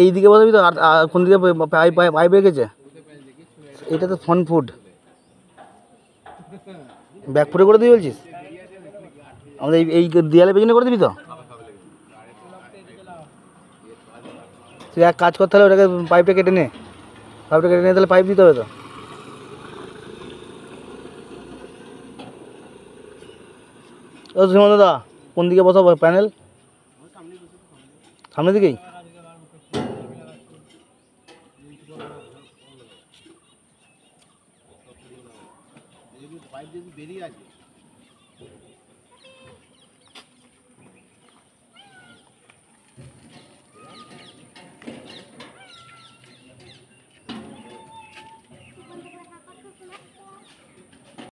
এই দিকে বসাবি তো, আর কোন দিকে পাইপ রেখেছে? এটা তো ফন ফুড ব্যাক ফুটে করে দিবি বলছিস? আমাদের এই দেয়ালে পেছনে করে দিবি তো? তুই এক কাজ করতে হলে ওটাকে পাইপটা কেটে নে, তাহলে পাইপ দিতে হবে তো। ও সুমন্ত দা, কোন দিকে বসাবো প্যানেল? সামনের দিকেই। পাইপ যদি বেরিয়ে আছে